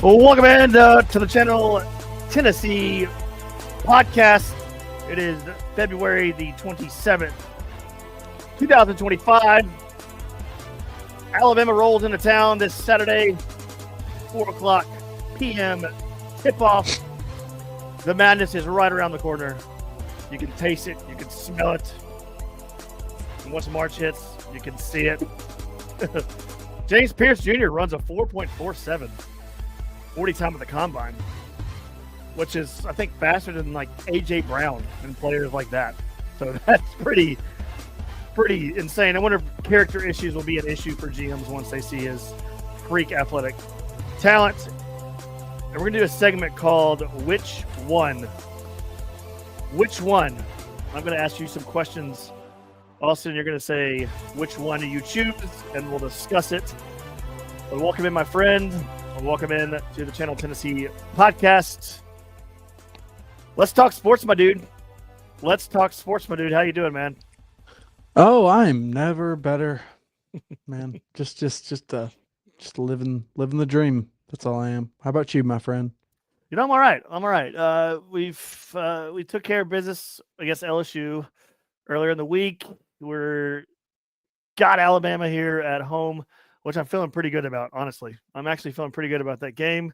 Well, welcome in to the channel Tennessee podcast. It is February the 27th, 2025. Alabama rolls into town this Saturday, 4 o'clock p.m. tip-off. The madness is right around the corner. You can taste it. You can smell it. And once March hits, you can see it. James Pierce Jr. runs a 4.47. 40 time at the combine, which is, I think, faster than like A.J. Brown and players like that. So that's pretty insane. I wonder if character issues will be an issue for GMs once they see his freak athletic talent. And we're going to do a segment called Which One? Which one? I'm going to ask you some questions. Austin, you're going to say, which one do you choose? And we'll discuss it. But welcome in, my friend. Welcome in to the Channel Tennessee podcast. Let's talk sports, my dude. Let's talk sports, my dude. How you doing, man? Oh, I'm never better, man. just living the dream. That's all I am. How about you, my friend? You know, I'm all right. We took care of business against LSU earlier in the week. Got Alabama here at home, which I'm feeling pretty good about, honestly. I'm actually feeling pretty good about that game.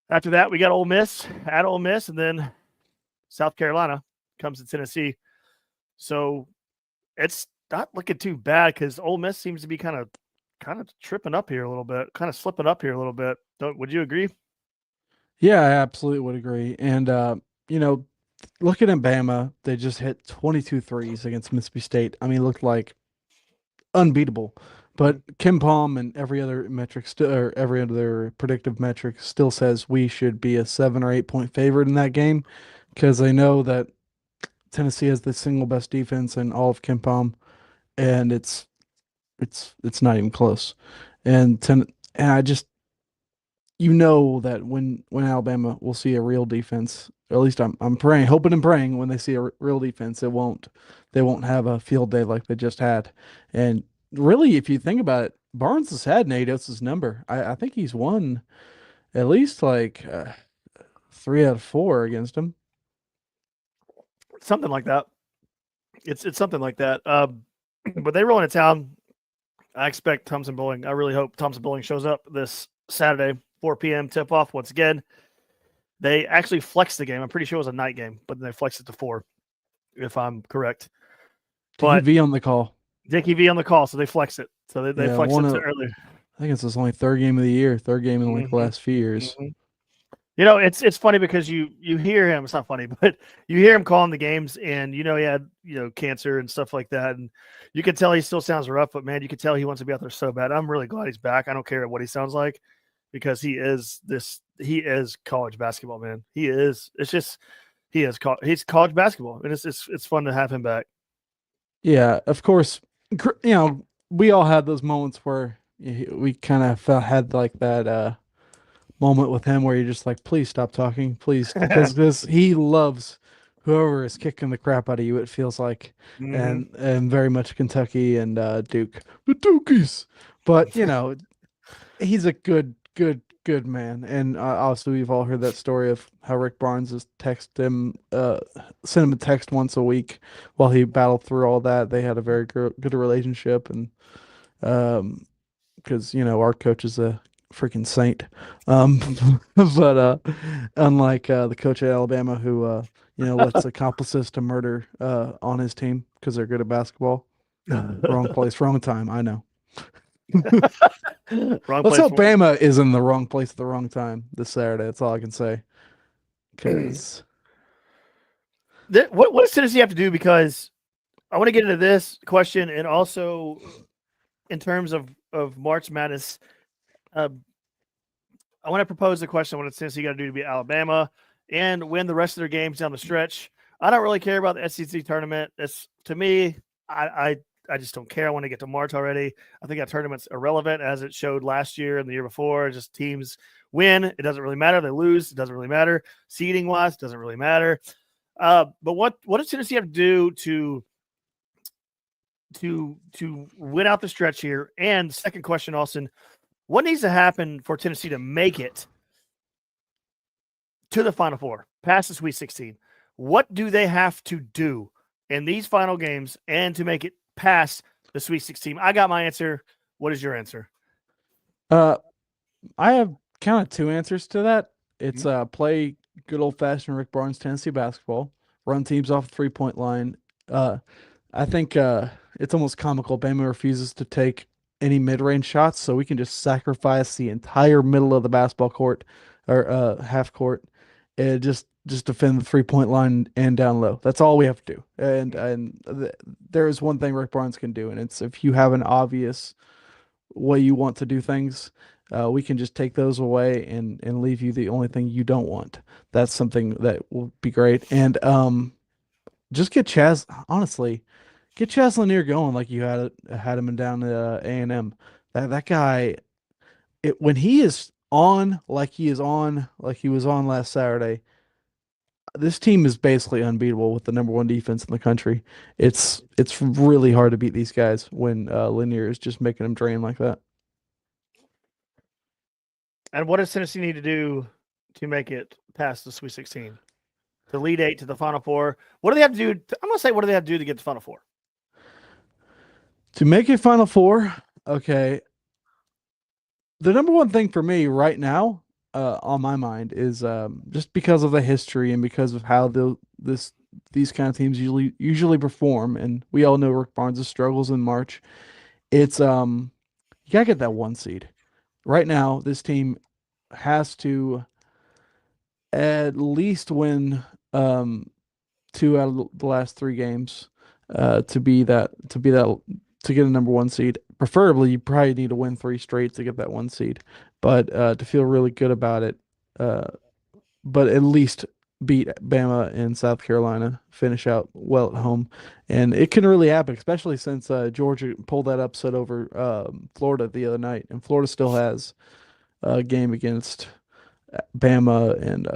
After that, we got Ole Miss, and then South Carolina comes to Tennessee. So it's not looking too bad because Ole Miss seems to be kind of tripping up here a little bit, kind of slipping up here a little bit. Would you agree? Yeah, I absolutely would agree. And, looking at Bama, they just hit 22 threes against Mississippi State. I mean, it looked like unbeatable. But KenPom and every other metric, or every other predictive metric, still says we should be a 7 or 8 point favorite in that game because they know that Tennessee has the single best defense in all of KenPom, and it's not even close. And I just that when Alabama will see a real defense, or at least I'm praying, hoping and praying when they see a real defense, they won't have a field day like they just had. And really, if you think about it, Barnes has had Nate Oates' number. I think he's won at least like 3 out of 4 against him. Something like that. It's something like that. But they roll into town. I expect Thompson Bowling. I really hope Thompson Bowling shows up this Saturday, 4 p.m. tip-off. Once again, they actually flexed the game. I'm pretty sure it was a night game, but they flexed it to 4, if I'm correct. Dickie V on the call. Dickie V on the call, so they flexed it. So they flexed it to earlier. I think it's his only third game of the year, third game in like the last few years. Mm-hmm. You know, it's funny because you hear him. It's not funny, but you hear him calling the games, and he had cancer and stuff like that, and you can tell he still sounds rough. But man, you can tell he wants to be out there so bad. I'm really glad he's back. I don't care what he sounds like because he is college basketball, man. He is. It's just he's college basketball, and it's fun to have him back. Yeah, of course. We all had those moments where we kind of had like that moment with him where you're just like, please stop talking, please, because he loves whoever is kicking the crap out of you. It feels like, and very much Kentucky and Duke, the Dukies. But he's a good man, and obviously we've all heard that story of how Rick Barnes has sent him a text once a week while he battled through all that. They had a very good relationship, and because our coach is a freaking saint, but unlike the coach at Alabama who lets accomplices to murder on his team because they're good at basketball. Wrong place, wrong time. I know. Let's hope Bama is in the wrong place at the wrong time this Saturday. That's all I can say. Because what does Tennessee have to do? Because I want to get into this question, and also in terms of March Madness, I want to propose a question. What does Tennessee got to do to beat Alabama and win the rest of their games down the stretch? I don't really care about the SEC tournament. It's, to me, I just don't care. I want to get to March already. I think that tournament's irrelevant as it showed last year and the year before. Just teams win. It doesn't really matter. They lose. It doesn't really matter. Seeding wise, it doesn't really matter. But what does Tennessee have to do to win out the stretch here? And second question, Austin, What needs to happen for Tennessee to make it to the Final Four, past the Sweet 16? What do they have to do in these final games and to make it past the Sweet 16? I got my answer. What is your answer? I have kind of two answers to that. It's play good old fashioned Rick Barnes Tennessee basketball, run teams off the 3-point line. I think it's almost comical. Bama refuses to take any mid range shots, so we can just sacrifice the entire middle of the basketball court or half court and just defend the 3-point line and down low. That's all we have to do. And there is one thing Rick Barnes can do, and it's if you have an obvious way you want to do things, we can just take those away and leave you the only thing you don't want. That's something that will be great. And just get Chaz, honestly, get Chaz Lanier going like you had him down at A&M. That guy, when he is on like he was on last Saturday, this team is basically unbeatable with the number one defense in the country. It's really hard to beat these guys when Lanier is just making them drain like that. And what does Tennessee need to do to make it past the Sweet 16? To lead 8 to the Final Four? What do they have to do? I'm going to say, what do they have to do to get to Final Four? To make a Final Four, okay. The number one thing for me right now, on my mind, is just because of the history and because of how these kind of teams usually perform, and we all know Rick Barnes' struggles in March. It's you gotta get that 1 seed. Right now, this team has to at least win 2 out of the last 3 games to get a number 1 seed. Preferably, you probably need to win 3 straight to get that 1 seed. But to feel really good about it, but at least beat Bama and South Carolina, finish out well at home, and it can really happen, especially since Georgia pulled that upset over Florida the other night, and Florida still has a game against Bama, and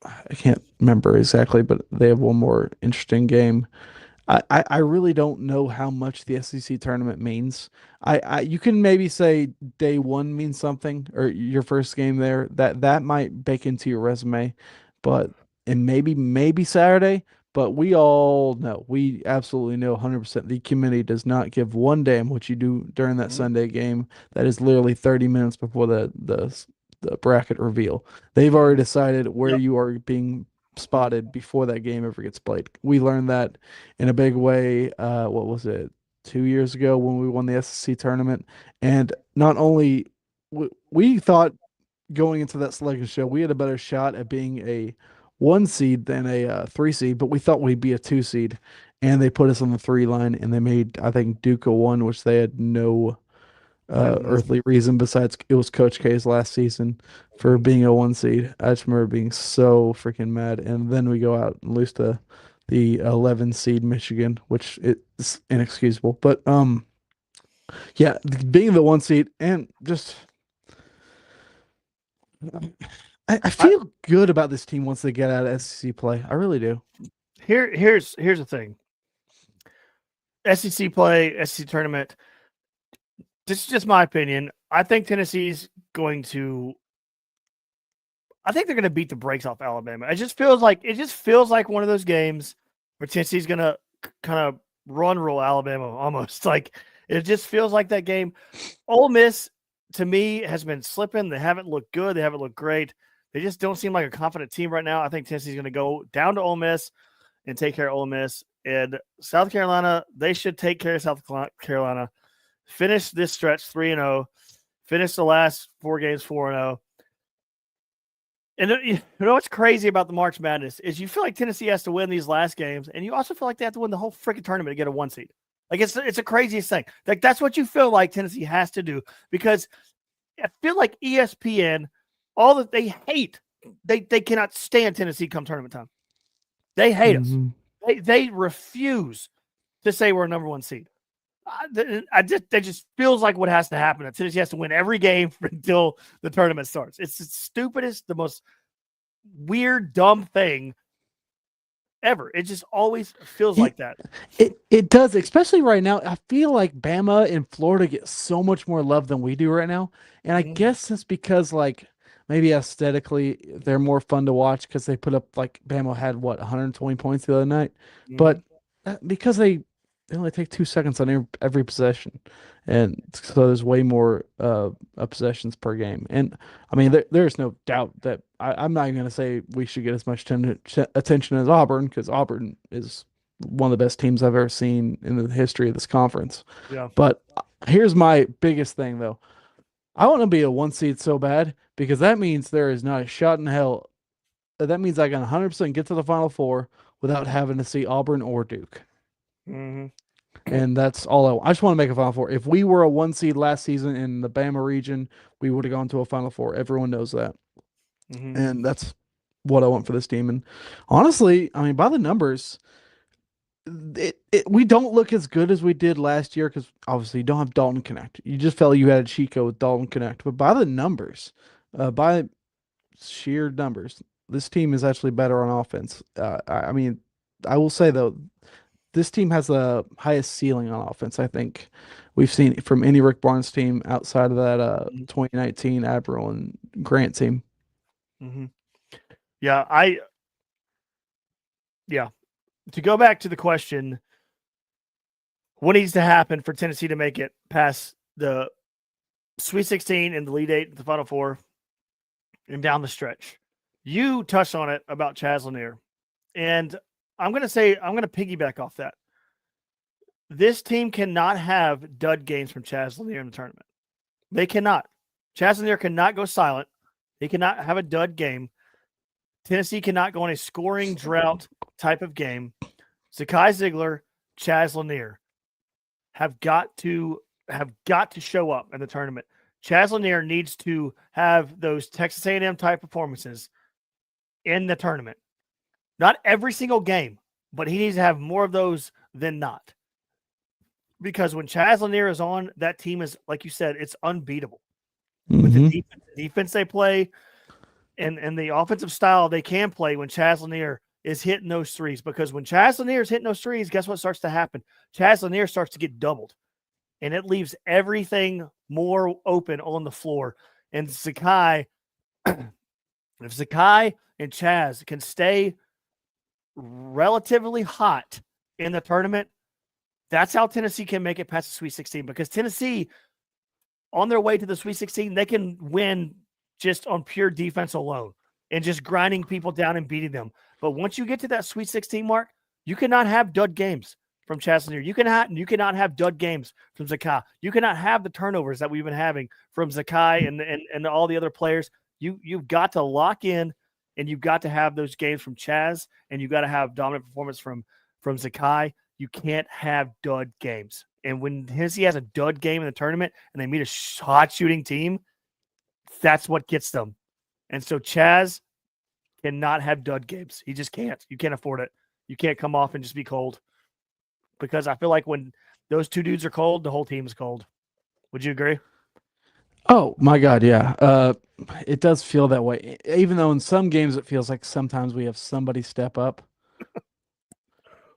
I can't remember exactly, but they have one more interesting game. I really don't know how much the SEC tournament means. You can maybe say day one means something or your first game there that might bake into your resume, but and maybe Saturday. But we absolutely know 100% the committee does not give one damn what you do during that Sunday game. That is literally 30 minutes before the bracket reveal. They've already decided where you are being spotted before that game ever gets played. We learned that in a big way. What was it? 2 years ago when we won the SEC tournament, and not only we thought going into that selection show we had a better shot at being a 1 seed than a 3 seed, but we thought we'd be a 2 seed, and they put us on the 3 line, and they made I think Duke a 1, which they had no earthly reason besides it was Coach K's last season for being a 1 seed. I just remember being so freaking mad. And then we go out and lose to the 11 seed Michigan, which is inexcusable. But yeah, being the 1 seed and just I feel good about this team once they get out of SEC play. I really do. Here's the thing. SEC play, SEC tournament. This is just my opinion. I think Tennessee's going to. I think they're going to beat the brakes off Alabama. It just feels like one of those games where Tennessee's going to kind of rule Alabama almost. Like it just feels like that game. Ole Miss to me has been slipping. They haven't looked good. They haven't looked great. They just don't seem like a confident team right now. I think Tennessee's going to go down to Ole Miss and take care of Ole Miss. And South Carolina, they should take care of South Carolina. Finish this stretch 3-0. Finish the last 4 games 4-0. And you know what's crazy about the March Madness is you feel like Tennessee has to win these last games, and you also feel like they have to win the whole freaking tournament to get a 1 seed. Like it's the craziest thing. Like that's what you feel like Tennessee has to do because I feel like ESPN, all that they hate, they cannot stand Tennessee come tournament time. They hate us. They refuse to say we're a number 1 seed. They just feels like what has to happen. Tennessee has to win every game until the tournament starts. It's the stupidest, the most weird, dumb thing. ever. It just always feels It, like that. it does, especially right now. I feel like Bama and Florida get so much more love than we do right now. And I Mhm. guess it's because like maybe aesthetically they're more fun to watch because they put up like Bama had what 120 points the other night. But Mhm. because they only take 2 seconds on every possession. And so there's way more possessions per game. And I mean there's no doubt that I'm not even going to say we should get as much attention as Auburn because Auburn is one of the best teams I've ever seen in the history of this conference. Yeah. But here's my biggest thing, though. I want to be a 1 seed so bad because that means there is not a shot in hell. That means I can 100% get to the Final Four without having to see Auburn or Duke. Mhm. And that's all I just want to make a Final Four. If we were a 1 seed last season in the Bama region, we would have gone to a Final Four. Everyone knows that. Mhm. And that's what I want for this team. And honestly, I mean, by the numbers, we don't look as good as we did last year because obviously you don't have Dalton Connect. You just felt you had Chico with Dalton Connect, but by the numbers, by sheer numbers, this team is actually better on offense. I mean, I will say though, this team has the highest ceiling on offense. I think we've seen from any Rick Barnes team outside of that Mhm. 2019 Admiral and Grant team. Mhm. Yeah, yeah. To go back to the question, what needs to happen for Tennessee to make it past the Sweet 16 and the Elite Eight, the Final Four, and down the stretch? You touched on it about Chaz Lanier, and I'm going to piggyback off that. This team cannot have dud games from Chaz Lanier in the tournament. They cannot. Chaz Lanier cannot go silent. He cannot have a dud game. Tennessee cannot go on a scoring drought type of game. Zakai Ziegler, Chaz Lanier have got to show up in the tournament. Chaz Lanier needs to have those Texas A&M type performances in the tournament. Not every single game, but he needs to have more of those than not. Because when Chaz Lanier is on, that team is, like you said, it's unbeatable. With Mm-hmm. the defense they play and the offensive style they can play when Chaz Lanier is hitting those threes. Because when Chaz Lanier is hitting those threes, guess what starts to happen? Chaz Lanier starts to get doubled. And it leaves everything more open on the floor. And Zakai, if Zakai and Chaz can stay relatively hot in the tournament, that's how Tennessee can make it past the Sweet 16. Because Tennessee, on their way to the Sweet 16, they can win just on pure defense alone and just grinding people down and beating them. But once you get to that Sweet 16 mark, you cannot have dud games from Chaz Lanier. You cannot have dud games from Zakai. You cannot have the turnovers that we've been having from Zakai and all the other players. You've got to lock in and you've got to have those games from Chaz and you've got to have dominant performance from Zakai. You can't have dud games. And when Tennessee has a dud game in the tournament and they meet a hot shooting team, that's what gets them. And so Chaz cannot have dud games. He just can't. You can't afford it. You can't come off and just be cold. Because I feel like when those two dudes are cold, the whole team's cold. Would you agree? Oh my God, yeah. It does feel that way. Even though in some games it feels like sometimes we have somebody step up.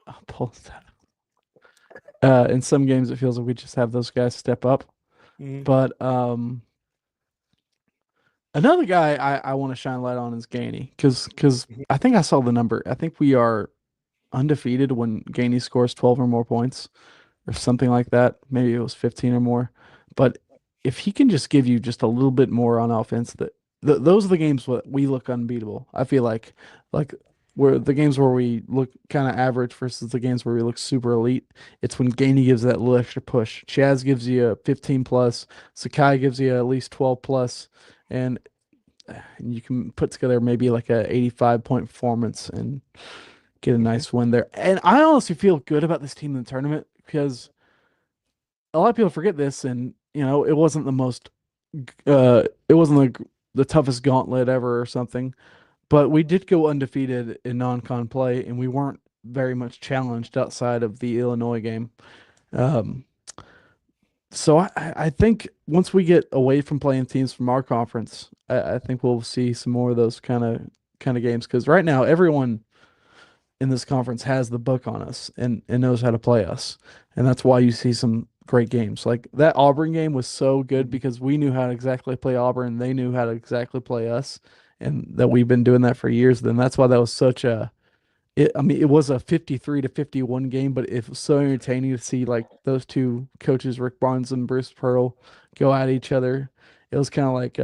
I'll pull that. In some games it feels like we just have those guys step up. Mm-hmm. But another guy I want to shine light on is Gainey because I think I saw the number. I think we are undefeated when Gainey scores 12 or more points or something like that. Maybe it was 15 or more. But if he can just give you just a little bit more on offense, those are the games where we look unbeatable. I feel like where the games where we look kind of average versus the games where we look super elite. It's when Gainey gives that little extra push. Chaz gives you a 15 plus. Sakai gives you at least 12 plus, and you can put together maybe like a 85-point performance and get a nice win there. And I honestly feel good about this team in the tournament because a lot of people forget this, and it wasn't the most, it wasn't the toughest gauntlet ever or something, but we did go undefeated in non-con play, and we weren't very much challenged outside of the Illinois game. Um, so I think once we get away from playing teams from our conference, I think we'll see some more of those kind of games because right now everyone in this conference has the book on us and knows how to play us. And that's why you see some great games. Like that Auburn game was so good because we knew how to exactly play Auburn, they knew how to exactly play us, and that we've been doing that for years. Then that's why that was such a I mean, it was a 53-51 game, but it was so entertaining to see like those two coaches, Rick Barnes and Bruce Pearl, go at each other. It was kind of like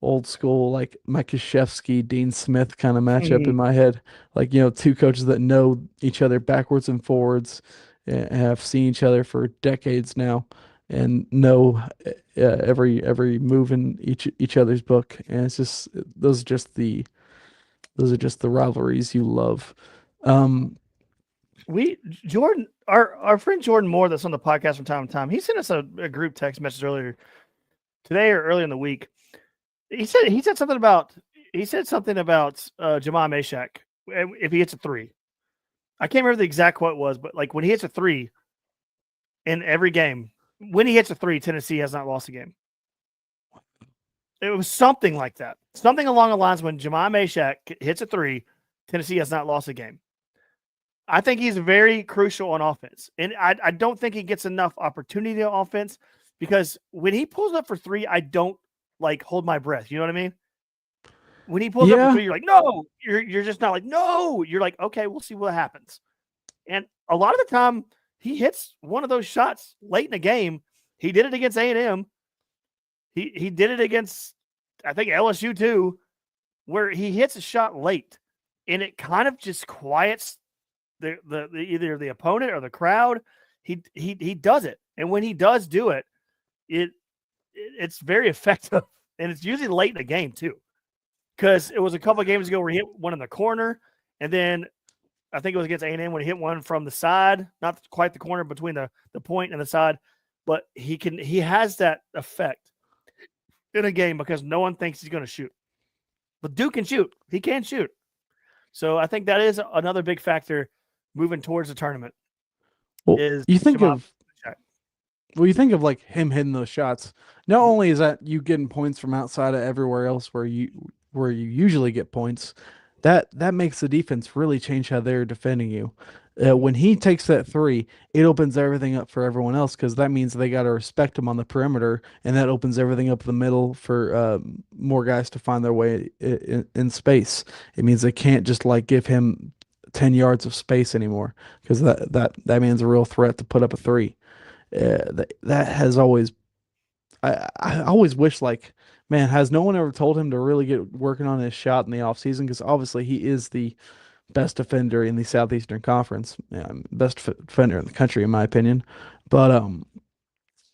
old school, like Mike Krzyzewski, Dean Smith kind of matchup in Mhm. my head. Like, two coaches that know each other backwards and forwards and have seen each other for decades now and know every move in each other's book. And it's just those are just the rivalries you love. Um, Jordan, our friend Jordan Moore, that's on the podcast from time to time. He sent us a group text message earlier today or early in the week. He said something about Jamal Mashak if he hits a three. I can't remember the exact quote was, but like when he hits a three in every game, when he hits a three, Tennessee has not lost a game. It was something like that. Something along the lines when Jamal Mashak hits a three, Tennessee has not lost a game. I think he's very crucial on offense. And I don't think he gets enough opportunity on offense because when he pulls up for three, I don't like hold my breath. You know what I mean? When he pulls up for yeah, three, you're like, no, you're just not like, no. You're like, okay, we'll see what happens. And a lot of the time, he hits one of those shots late in the game. He did it against A&M. He did it against, I think, LSU too, where he hits a shot late, and it kind of just quiets the either the opponent or the crowd. He does it, and when he does do it, it's very effective, and it's usually late in the game too. Because it was a couple of games ago where he hit one in the corner, and then I think it was against A&M when he hit one from the side, not quite the corner between the point and the side, but he has that effect in a game because no one thinks he's going to shoot. But Duke can shoot. He can shoot. So I think that is another big factor moving towards the tournament well, is you think Jamal. of well, you think of like him hitting those shots. Not only is that you getting points from outside of everywhere else where you usually get points, that makes the defense really change how they're defending you. When he takes that three, it opens everything up for everyone else because that means they got to respect him on the perimeter, and that opens everything up the middle for more guys to find their way in space. It means they can't just like give him 10 yards of space anymore because that man's a real threat to put up a three. That has always I always wish like man has no one ever told him to really get working on his shot in the offseason because obviously he is the best defender in the Southeastern Conference, best defender in the country in my opinion. But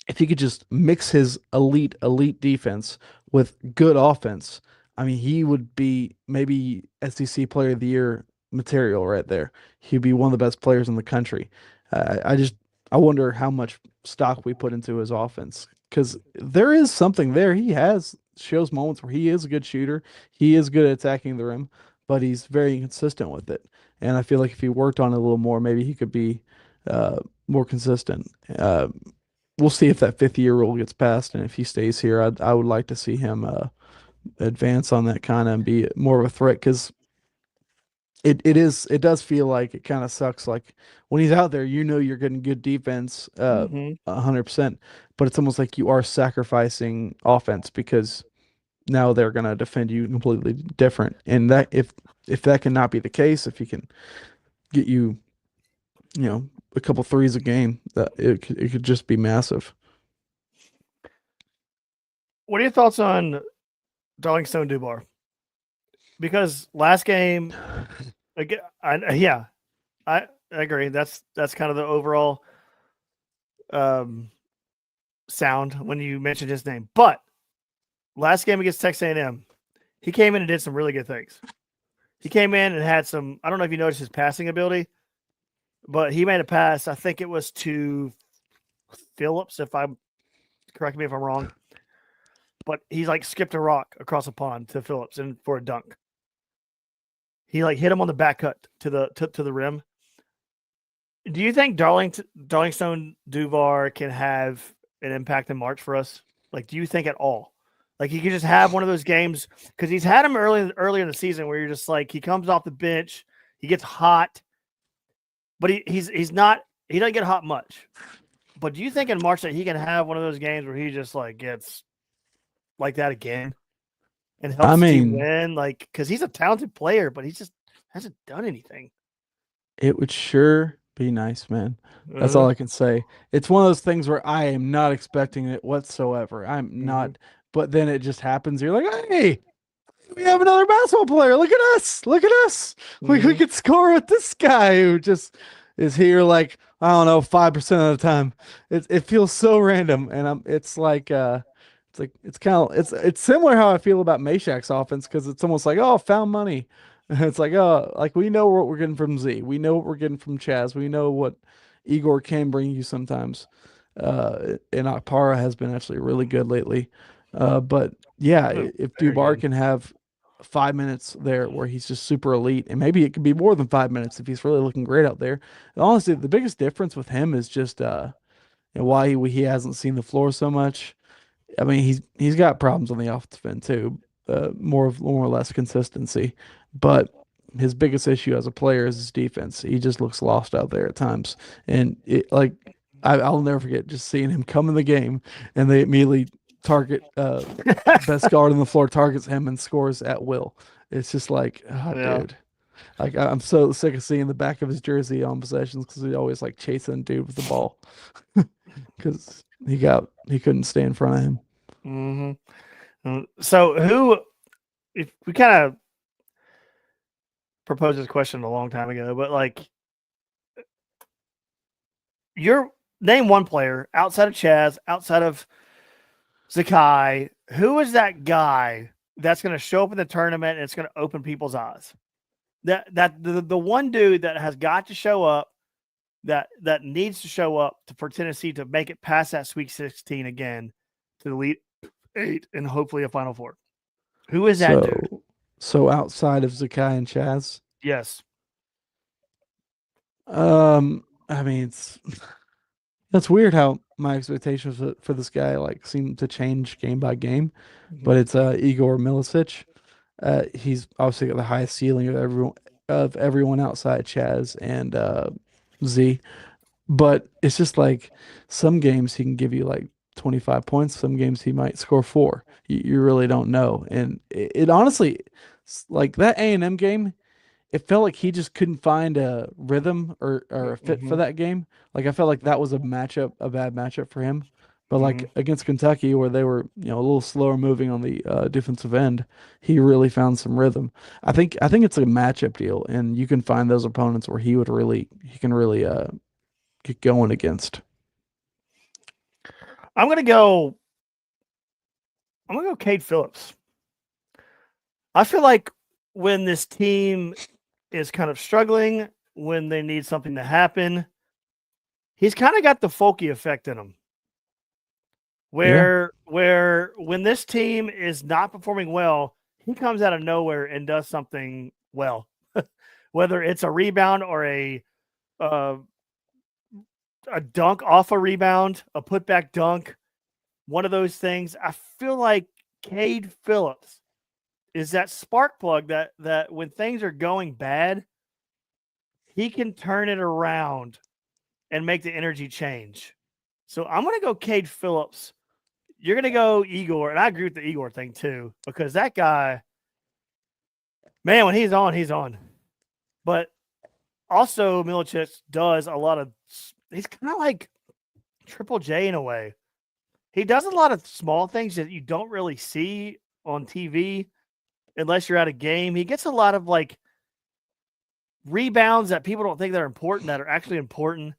if he could just mix his elite defense with good offense, I mean he would be maybe SEC Player of the Year material right there. He'd be one of the best players in the country. I wonder how much stock we put into his offense because there is something there. He has shows moments where he is a good shooter. He is good at attacking the rim, but he's very inconsistent with it. And I feel like if he worked on it a little more, maybe he could be more consistent. We'll see if that 5th year rule gets passed, and if he stays here, I would like to see him advance on that kind of and be more of a threat because it does feel like it kind of sucks. Like when he's out there, you're getting good defense, Mm-hmm. 100%, but it's almost like you are sacrificing offense because now they're gonna defend you completely different. And that if that cannot be the case, if he can get you, a couple threes a game, that it could just be massive. What are your thoughts on Darling Stone Dubar? Because last game, again, I agree. That's kind of the overall sound when you mentioned his name. But last game against Texas A&M, he came in and did some really good things. He came in and had some. I don't know if you noticed his passing ability, but he made a pass. I think it was to Phillips. Correct me if I'm wrong, but he's like skipped a rock across a pond to Phillips and for a dunk. He like hit him on the back cut to the rim. Do you think Darlingstone Duvar can have an impact in March for us? Like, do you think at all? Like he could just have one of those games because he's had him earlier in the season where you're just like he comes off the bench, He gets hot, but he's not. He doesn't get hot much. But do you think in March that he can have one of those games where he just like gets like that again and I helps the team mean, win? Like, because he's a talented player, but he just hasn't done anything. it would sure be nice, man. That's Uh-huh. all I can say. It's one of those things where I am not expecting it whatsoever. I'm Mm-hmm. not, but then it just happens. You're like, hey, we have another basketball player. Look at us. Look at us. We Mm-hmm. could score with this guy who just is here like, I don't know, 5% of the time. It feels so random. And it's kind of it's similar how I feel about Meshak's offense because it's almost like, oh, found money. It's like, oh, like we know what we're getting from Z. We know what we're getting from Chaz. We know what Igor can bring you sometimes. And Akpara has been actually really good lately. But yeah, Been if very Dubar good. can have 5 minutes there where he's just super elite, and maybe it could be more than 5 minutes if he's really looking great out there. And honestly, the biggest difference with him is just why he hasn't seen the floor so much. I mean, he's got problems on the offensive end too, more or less consistency. But his biggest issue as a player is his defense. He just looks lost out there at times, and I'll never forget just seeing him come in the game, and they immediately target best guard on the floor targets him and scores at will. It's just like, ah, Yeah. dude. Like I'm so sick of seeing the back of his jersey on possessions because he always like chasing dude with the ball because he couldn't stay in front of him. Mm-hmm. So who? If we kind of proposed this question a long time ago, but like, your name one player outside of Chaz, outside of Zakai, who is that guy that's going to show up in the tournament and it's going to open people's eyes? The one dude that has got to show up, that needs to show up for Tennessee to make it past that Sweet 16 again to the Elite Eight and hopefully a Final Four. Who is that dude? So outside of Zakai and Chaz, Yes. I mean it's that's weird how my expectations for this guy like seem to change game by game, Mm-hmm. but it's Igor Milicic. He's obviously got the highest ceiling of everyone outside Chaz and Z. But it's just like some games he can give you like 25 points, some games he might score four. You really don't know. And it honestly, like that A&M game, it felt like he just couldn't find a rhythm or a fit for Mm-hmm. that game. Like I felt like that was a bad matchup for him. But Mm-hmm. like against Kentucky, where they were, a little slower moving on the defensive end, he really found some rhythm. I think it's a matchup deal, and you can find those opponents where he can really get going against. I'm gonna go. I'm gonna go. Cade Phillips. I feel like when this team is kind of struggling, when they need something to happen, he's kind of got the Folky effect in him. Yeah, Where when this team is not performing well, he comes out of nowhere and does something well, whether it's a rebound or uh, a dunk off a rebound, a putback dunk, one of those things. I feel like Cade Phillips is that spark plug that when things are going bad, he can turn it around and make the energy change. So I'm gonna go Cade Phillips. You're gonna go Igor, and I agree with the Igor thing too, because that guy, man, when he's on, he's on. But also Milicic does a lot of, he's kind of like Triple J in a way. He does a lot of small things that you don't really see on TV unless you're at a game. He gets a lot of like rebounds that people don't think they're important that are actually important.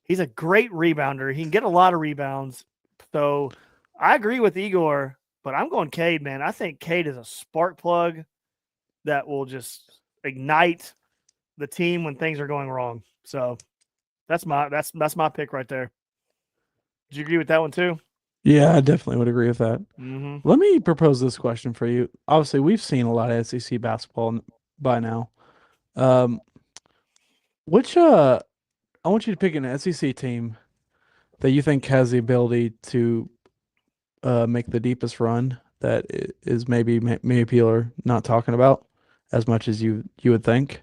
He's a great rebounder. He can get a lot of rebounds. So I agree with Igor, but I'm going Cade, man. I think Cade is a spark plug that will just ignite the team when things are going wrong. So that's my pick right there. Do you agree with that one too? yeah, I definitely would agree with that. Mm-hmm. Let me propose this question for you. Obviously, we've seen a lot of SEC basketball by now. Um, which I want you to pick an SEC team that you think has the ability to make the deepest run that is maybe people are not talking about as much as you would think.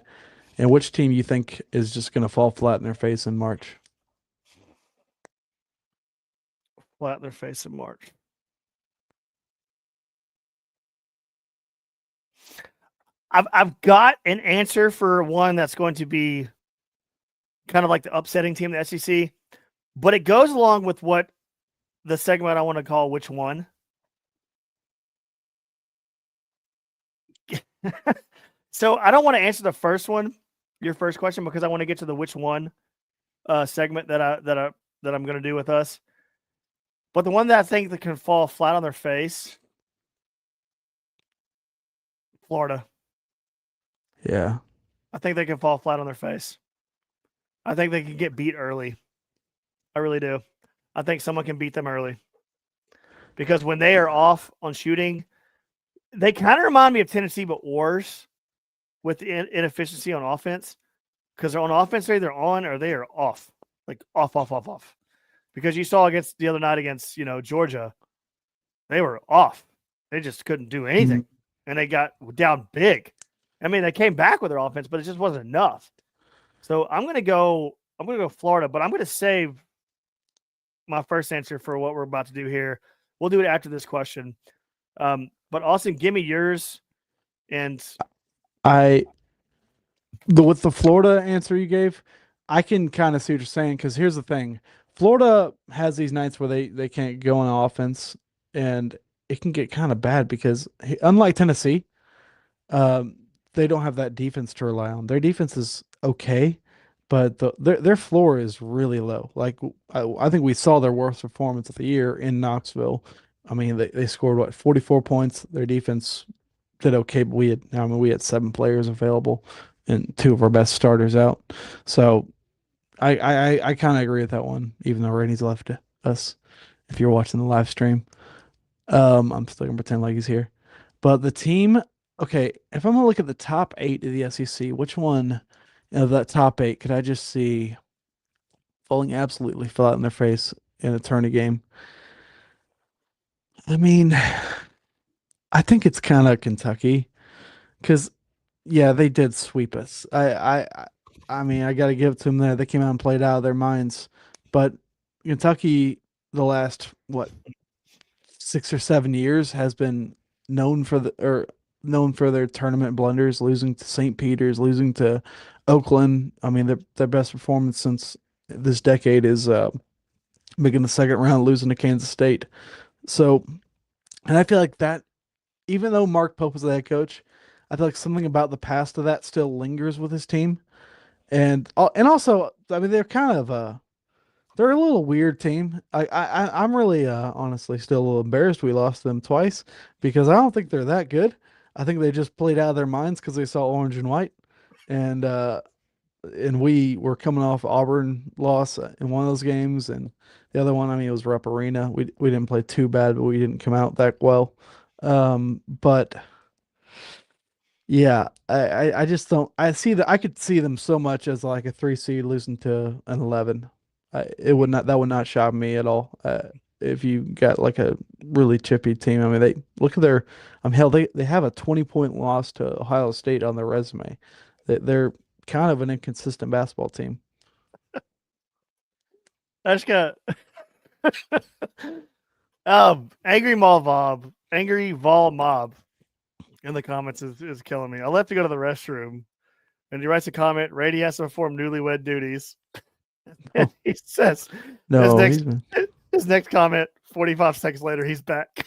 and which team you think is just going to fall flat in their face in March? Flat in their face in March. I've got an answer for one that's going to be kind of like the upsetting team in the SEC, but it goes along with what the segment I want to call which one. So I don't want to answer the first one, your first question, because I want to get to the which one segment that I'm going to do with us. But the one that I think that can fall flat on their face, Florida. Yeah. I think they can fall flat on their face. I think they can get beat early. I really do. I think someone can beat them early. Because when they are off on shooting, they kind of remind me of Tennessee, but worse with the inefficiency on offense. Because on offense, they're either on or they are off. Like off. Because you saw against the other night against, Georgia, they were off. They just couldn't do anything. And they got down big. I mean, they came back with their offense, but it just wasn't enough. So I'm gonna go Florida, but I'm gonna save my first answer for what we're about to do here. We'll do it after this question. But Austin, give me yours. And with the Florida answer you gave, I can kind of see what you're saying, because here's the thing. Florida has these nights where they can't go on offense, and it can get kind of bad because unlike Tennessee, they don't have that defense to rely on. Their defense is okay, but their floor is really low. Like I think we saw their worst performance of the year in Knoxville. I mean, they scored 44 points. Their defense did okay, but we had 7 players available and 2 of our best starters out. So I kind of agree with that one, even though Randy's left us. If you're watching the live stream, I'm still gonna pretend like he's here. But the team, okay, if I'm gonna look at the top 8 of the SEC, which one of that top 8 could I just see falling absolutely flat in their face in a tourney game? I mean, I think it's kind of Kentucky, because yeah, they did sweep us. I mean, I got to give it to them there. They came out and played out of their minds, but Kentucky, the last 6 or 7 years, has been known for their tournament blunders, losing to St. Peter's, losing to Oakland. I mean, their best performance since this decade is making the second round, losing to Kansas State. So, and I feel like that, even though Mark Pope was the head coach, I feel like something about the past of that still lingers with his team. And also, I mean, they're kind of they're a little weird team. I'm really honestly still a little embarrassed we lost them twice, because I don't think they're that good. I think they just played out of their minds because they saw orange and white, and we were coming off Auburn loss in one of those games, and the other one, I mean, it was Rupp Arena. We didn't play too bad, but we didn't come out that well. But yeah, I just don't. I could see them so much as like a 3 seed losing to an 11. That would not shock me at all. If you got like a really chippy team, I mean, they look at their, hell, they have a 20-point loss to Ohio State on their resume. They're kind of an inconsistent basketball team. I just got Angry Vol Mob in the comments is killing me. I left to go to the restroom, and he writes a comment. Rady has to perform newlywed duties. And he says, No, his next comment, 45 seconds later, he's back.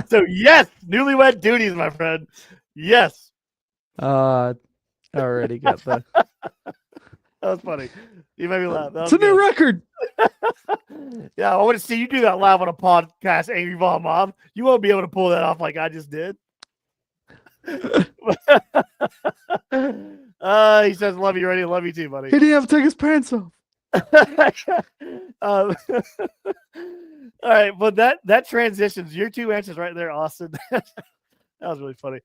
So yes, newlywed duties, my friend. Yes. I already got that. That was funny. You made me laugh. It's a new record. Yeah, I want to see you do that live on a podcast, Angry Vol Mob. You won't be able to pull that off like I just did. He says, "Love you, Randy. Love you too, buddy." He didn't have to take his pants off. All right, but that transitions your 2 answers right there, Austin. That was really funny.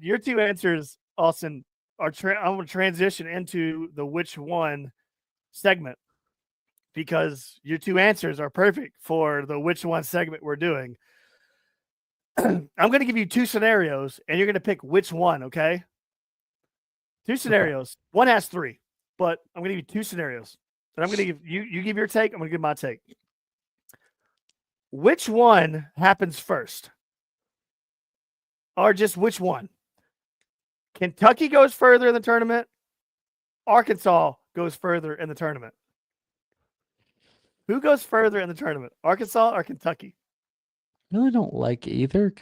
Your 2 answers, Austin, are I'm going to transition into the which one segment, because your 2 answers are perfect for the which one segment we're doing. I'm going to give you 2 scenarios, and you're going to pick which one, okay? Two scenarios. One has three, but I'm going to give you two scenarios. And I'm going to give you give your take. I'm going to give my take. Which one happens first? Or just which one? Kentucky goes further in the tournament. Arkansas goes further in the tournament. Who goes further in the tournament? Arkansas or Kentucky? I really don't like either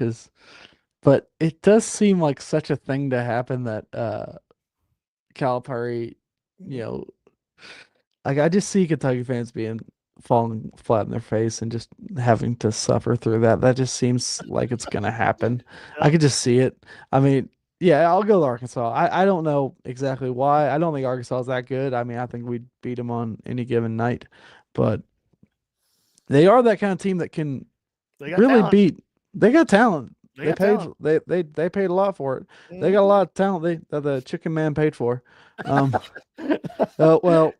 but it does seem like such a thing to happen that Calipari, you know, like I just see Kentucky fans falling flat in their face and just having to suffer through that. That just seems like it's gonna happen. I could just see it. I mean, yeah, I'll go with Arkansas. I don't know exactly why. I don't think Arkansas is that good. I mean, I think we'd beat them on any given night, but they are that kind of team that can really talent. beat. They got talent. They paid talent. They paid a lot for it. They got a lot of talent. The chicken man paid for. Well,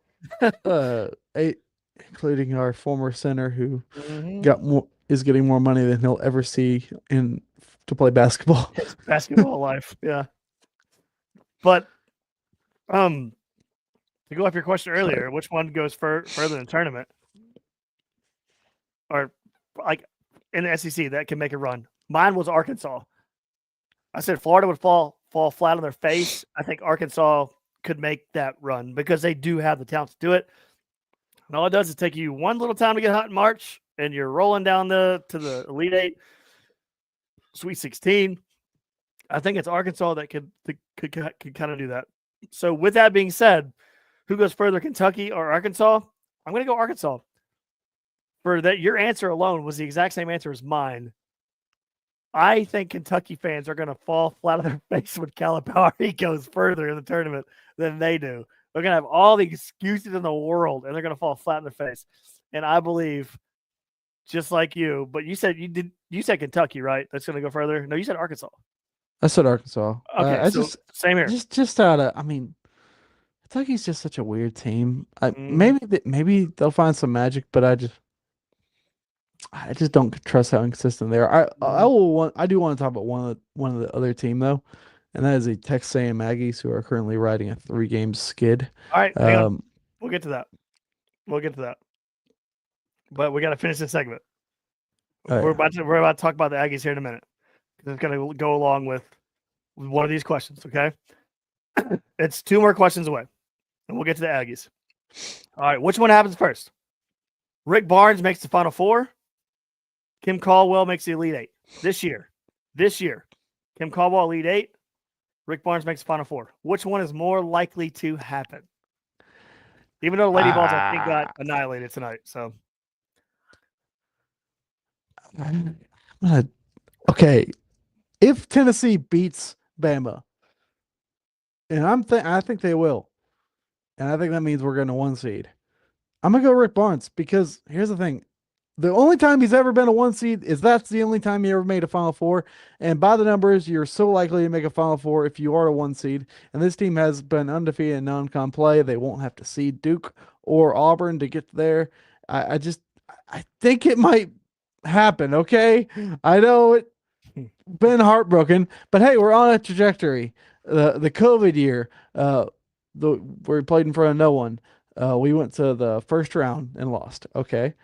including our former center who is getting more money than he'll ever see to play basketball. Basketball life, yeah. But to go off your question earlier, which one goes further in the tournament, or like in the SEC that can make a run? Mine was Arkansas. I said Florida would fall flat on their face. I think Arkansas could make that run because they do have the talent to do it. And all it does is take you one little time to get hot in March, and you're rolling down to the Elite Eight, Sweet 16. I think it's Arkansas that could kind of do that. So with that being said, who goes further, Kentucky or Arkansas? I'm going to go Arkansas. For that, your answer alone was the exact same answer as mine. I think Kentucky fans are going to fall flat on their face when Calipari goes further in the tournament than they do. They're going to have all the excuses in the world, and they're going to fall flat in their face. And I believe, just like you, but you said Kentucky, right? That's going to go further. No, you said Arkansas. I said Arkansas. Okay, so same here. Just out of, I mean, Kentucky's just such a weird team. Maybe they'll find some magic, but I just don't trust how inconsistent they are. I do want to talk about one of the other team though, and that is the Texas A&M Aggies, who are currently riding a 3-game skid. All right, hang on. We'll get to that. But we got to finish this segment. We're about to talk about the Aggies here in a minute. It's going to go along with one of these questions. Okay, it's 2 more questions away, and we'll get to the Aggies. All right, which one happens first? Rick Barnes makes the Final Four. Kim Caldwell makes the Elite Eight this year. Kim Caldwell, Elite Eight. Rick Barnes makes the Final Four. Which one is more likely to happen? Even though the Lady Vols, I think, got annihilated tonight. So, okay, if Tennessee beats Bama, and I think they will, and I think that means we're going to 1 seed. I'm gonna go Rick Barnes because here's the thing. The only time he's ever been a 1 seed is that's the only time he ever made a Final Four. And by the numbers, you're so likely to make a Final Four if you are a 1 seed. And this team has been undefeated in non-con play. They won't have to seed Duke or Auburn to get there. I think it might happen. Okay, I know it's been heartbroken, but hey, we're on a trajectory. The COVID year, where we played in front of no one. We went to the first round and lost. Okay.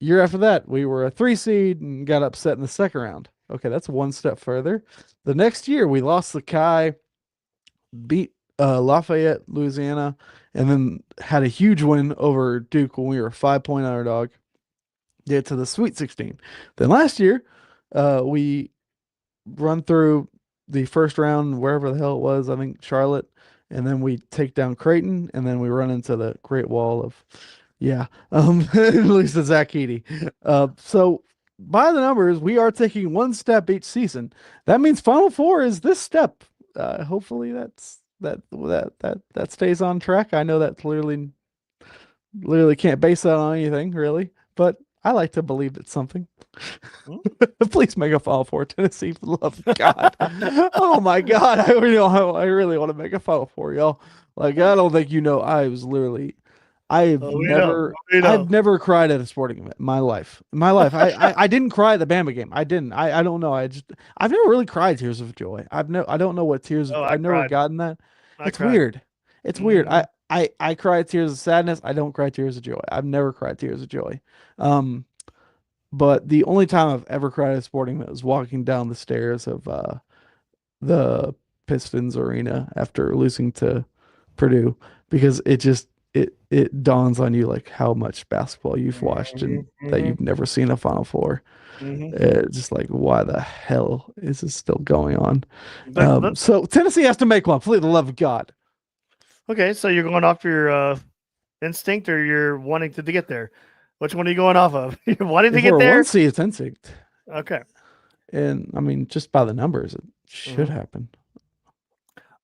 Year after that, we were a 3 seed and got upset in the second round. Okay, that's 1 step further. The next year, we lost the Kai, beat Lafayette, Louisiana, and then had a huge win over Duke when we were a 5-point underdog. Get to the Sweet 16. Then last year, we run through the first round, wherever the hell it was, I think Charlotte, and then we take down Creighton, and then we run into the Great Wall of, lose to Zach Edey. So by the numbers, we are taking 1 step each season. That means Final Four is this step. Hopefully that stays on track. I know that literally can't base that on anything really, but I like to believe it's something. Please make a Final Four, Tennessee, for the love of God. Oh my God, I really want to make a Final Four, y'all. Like, I don't think I've never cried at a sporting event in my life. I didn't cry at the Bama game. I didn't. I don't know. I've never really cried tears of joy. I don't know what tears. I've never gotten that. I It's cried. weird. It's weird. Mm, I cry tears of sadness. I don't cry tears of joy. I've never cried tears of joy. Um, but the only time I've ever cried at a sporting event was walking down the stairs of the Pistons arena after losing to Purdue because it dawns on you like how much basketball you've watched and mhm, that mhm, you've never seen a Final Four. mhm. Just like why the hell is this still going on? But So Tennessee has to make one. Please, the love of God. okay, so you're going off your instinct, or you're wanting to get there. Which one are you going off of? You're wanting to If get we're a one there. seed, it's instinct, Okay. and I mean just by the numbers, it should Mhm. happen.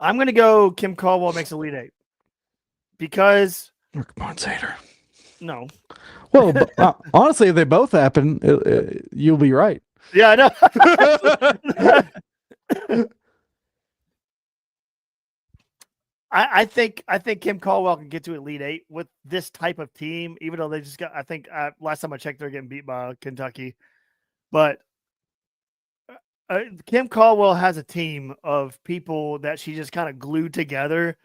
I'm going to go Kim Caldwell makes Elite Eight because Come on, Sater. no. Well, honestly, if they both happen, you'll be right. Yeah, I know. I think Kim Caldwell can get to Elite Eight with this type of team, even though they just got. I think last time I checked, they're getting beat by Kentucky, but Kim Caldwell has a team of people that she just kind of glued together.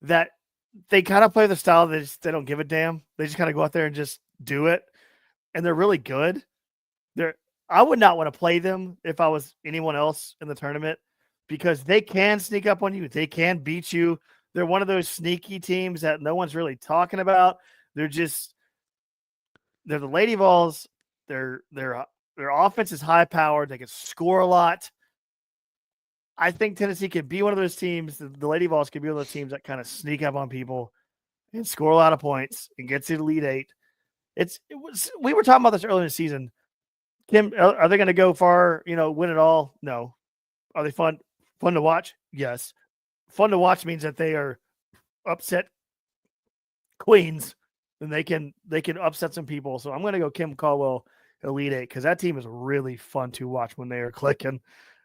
That they kind of play the style that they don't give a damn. They just kind of go out there and just do it, and they're really good. They're I would not want to play them if I was anyone else in the tournament because they can sneak up on you. They can beat you. They're one of those sneaky teams that no one's really talking about. They're just they're the Lady Vols. Their offense is high powered. They can score a lot. I think Tennessee could be one of those teams. The Lady Vols could be one of those teams that kind of sneak up on people and score a lot of points and get to the Elite Eight. We were talking about this earlier in the season. Kim, are they going to go far? Win it all? No. Are they fun? Fun to watch? Yes. Fun to watch means that they are upset queens, and they can upset some people. So I'm going to go Kim Caldwell Elite Eight because that team is really fun to watch when they are clicking.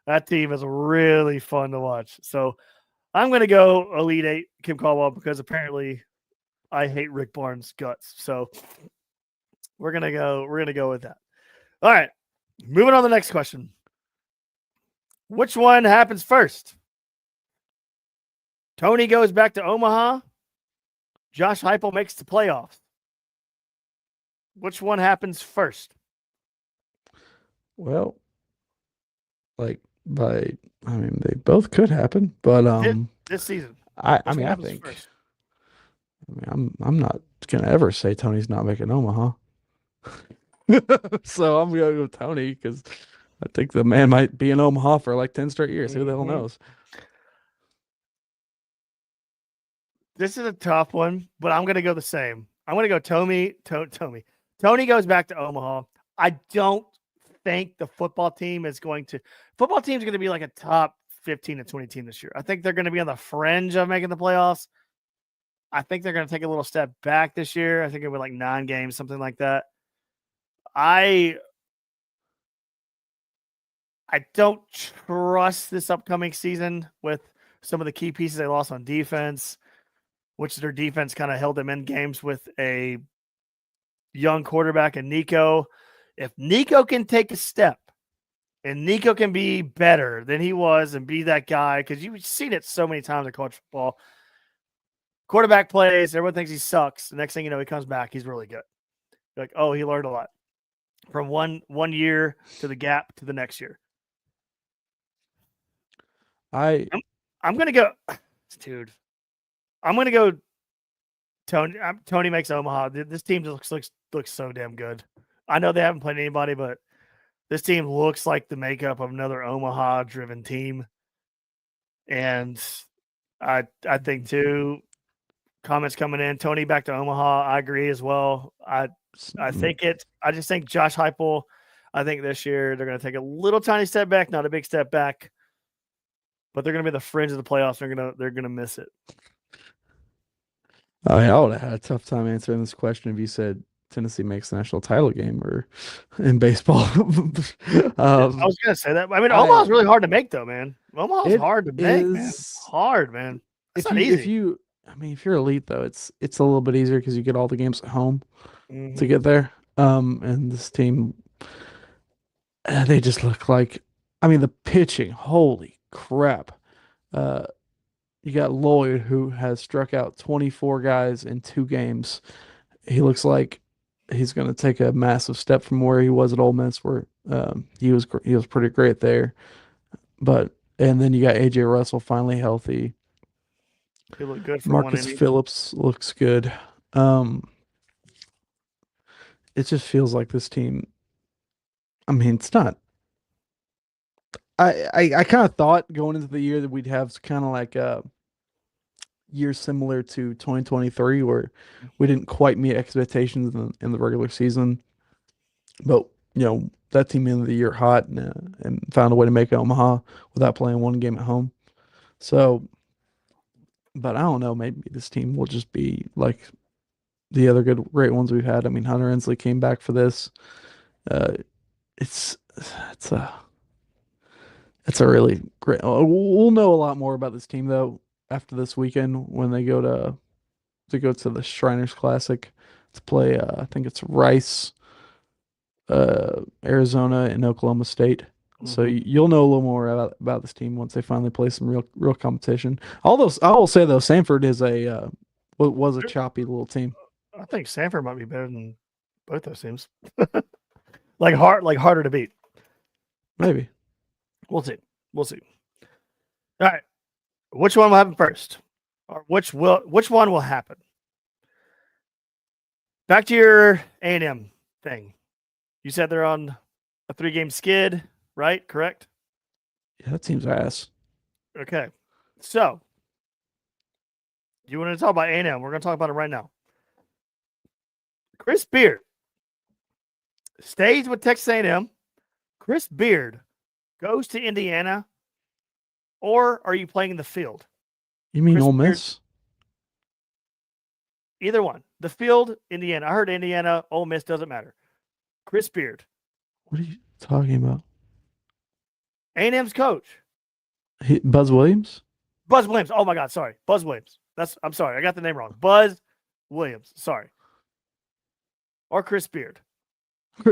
That team is really fun to watch. So I'm going to go Elite Eight Kim Caldwell because apparently I hate Rick Barnes' guts. So we're gonna go with that. All right. Moving on to the next question. Which one happens first? Tony goes back to Omaha. Josh Heupel makes the playoffs. Which one happens first? Well, I mean, they both could happen, but This season. I Which mean, one I happens think, first? I mean, I'm not gonna ever say Tony's not making Omaha, so I'm gonna go with Tony because I think the man might be in Omaha for like 10 straight years. Who the hell Mhm. knows? This is a tough one, but I'm gonna go the same. I'm gonna go Tony. Tony goes back to Omaha. I don't think the football team is going to. Football team is going to be like a top 15 to 20 team this year. I think they're going to be on the fringe of making the playoffs. I think they're going to take a little step back this year. I think it would like 9 games, something like that. I don't trust this upcoming season with some of the key pieces they lost on defense, which their defense kind of held them in games with a young quarterback and Nico. If Nico can take a step and Nico can be better than he was and be that guy, because you've seen it so many times in college football. Quarterback plays, everyone thinks he sucks. The next thing you know, he comes back, he's really good. You're like, oh, he learned a lot from one year to the gap to the next year. I I'm gonna go, dude. I'm gonna go. Tony makes Omaha. This team just looks so damn good. I know they haven't played anybody, but this team looks like the makeup of another Omaha-driven team. And I think too. Comments coming in. Tony back to Omaha. I agree as well. I think it. I just think Josh Heupel. I think this year they're going to take a little tiny step back, not a big step back, but they're going to be the fringe of the playoffs. They're gonna miss it. I mean, I would have had a tough time answering this question if you said Tennessee makes the national title game or in baseball. I was gonna say that. I mean, Omaha's really hard to make, though, man. Omaha's it hard to make, man. is Hard, man. It's if not you if easy. you I mean if you're elite though, it's a little bit easier because you get all the games at home to Mhm. get there. And this team, they just look like, I mean, the pitching, holy crap. Uh, You got Lloyd, who has struck out 24 guys in 2 games. He looks like he's going to take a massive step from where he was at Ole Miss, where he was pretty great there. But and then you got AJ Russell finally healthy. He looked good for one Marcus inning. Phillips looks good. Um, it just feels like this team. I mean, it's not. I kind of thought going into the year that we'd have kind of like a year similar to 2023, where we didn't quite meet expectations in the regular season, but that team ended the year hot and found a way to make Omaha without playing one game at home. So, but I don't know. Maybe this team will just be like the other great ones we've had. I mean, Hunter Ensley came back for this. Uh, it's it's a it's a really great. We'll know a lot more about this team though after this weekend when they go to the Shriners Classic to play. I think it's Rice, Arizona, and Oklahoma State. So Hmm. you'll know a little more about this team once they finally play some real competition. Although I will say though, Sanford is was a choppy little team. I think Sanford might be better than both those teams. Like harder to beat. Maybe. We'll see. We'll see. All right. Which one will happen first? Or which one will happen? Back to your A&M thing. You said they're on a 3-game skid, right? Correct? Yeah, that team's ass. Okay. So, you want to talk about A&M? We're going to talk about it right now. Chris Beard stays with Texas A&M. Chris Beard goes to Indiana, or are you playing in the field? You mean Chris Ole Beard, Miss? either one. The field, Indiana. I heard Indiana, Ole Miss, doesn't matter. Chris Beard, What are you talking about? A&M's coach. Buzz Williams? Buzz Williams. Oh my God, sorry. Buzz Williams. I'm sorry. I got the name wrong. Buzz Williams. Sorry. Or Chris Beard.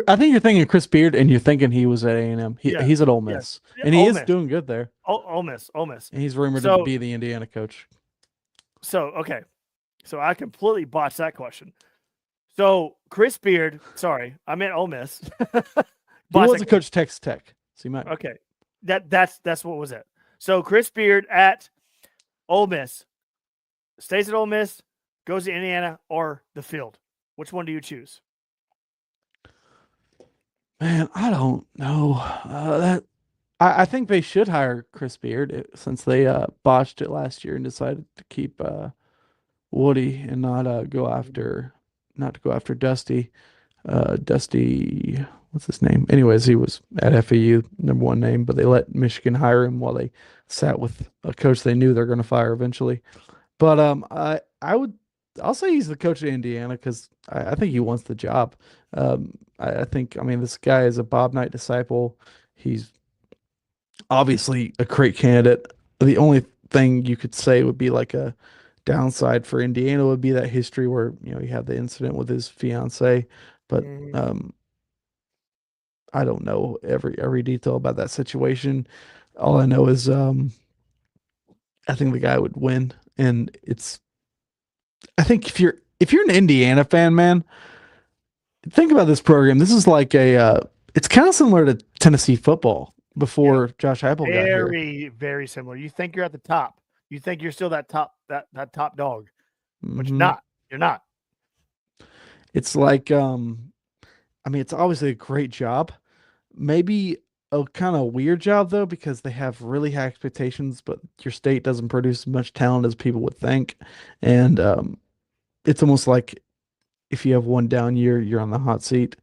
I think you're thinking Chris Beard, and you're thinking he was at A&M. Yeah. He's at Ole Yeah. Miss, and he Ole is Miss. doing good there. Ole Miss. Ole Miss. And he's rumored to So, be the Indiana coach. okay. So I completely botched that question. So Chris Beard, sorry, I meant Ole Miss. He was a coach Texas Tech, so you might. Okay, that's what was it. So Chris Beard at Ole Miss stays at Ole Miss, goes to Indiana, or the field. Which one do you choose? Man, I don't know. I think they should hire Chris Beard since they botched it last year and decided to keep Woody and not to go after Dusty. Dusty, what's his name? Anyways, he was at FAU, #1 name, but they let Michigan hire him while they sat with a coach they knew they're going to fire eventually. But I'll say he's the coach of Indiana because I think he wants the job. I think I mean this guy is a Bob Knight disciple. He's obviously a great candidate. The only thing you could say would be like a downside for Indiana would be that history where he had the incident with his fiance, but um, I don't know every detail about that situation. All I know is I think the guy would win, and I think if you're an Indiana fan, man, think about this program. This is like it's kind of similar to Tennessee football before Josh Heupel got here. Very, very similar. You think you're at the top. You think you're still that top dog, but you're Mhm. not. You're not. It's like I mean, it's obviously a great job. Maybe a kind of weird job though, because they have really high expectations, but your state doesn't produce as much talent as people would think. And it's almost like if you have one down year, you're on the hot seat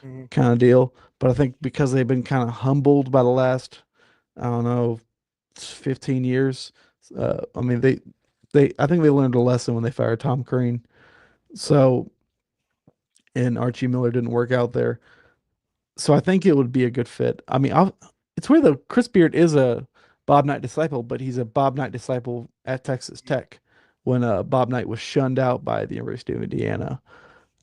Mhm. kind of deal. But I think because they've been kind of humbled by the last, I don't know, 15 years. I mean, I think they learned a lesson when they fired Tom Crean. So, and Archie Miller didn't work out there. So I think it would be a good fit. I mean, it's weird though. Chris Beard is a Bob Knight disciple, but he's a Bob Knight disciple at Texas Tech when Bob Knight was shunned out by the University of Indiana.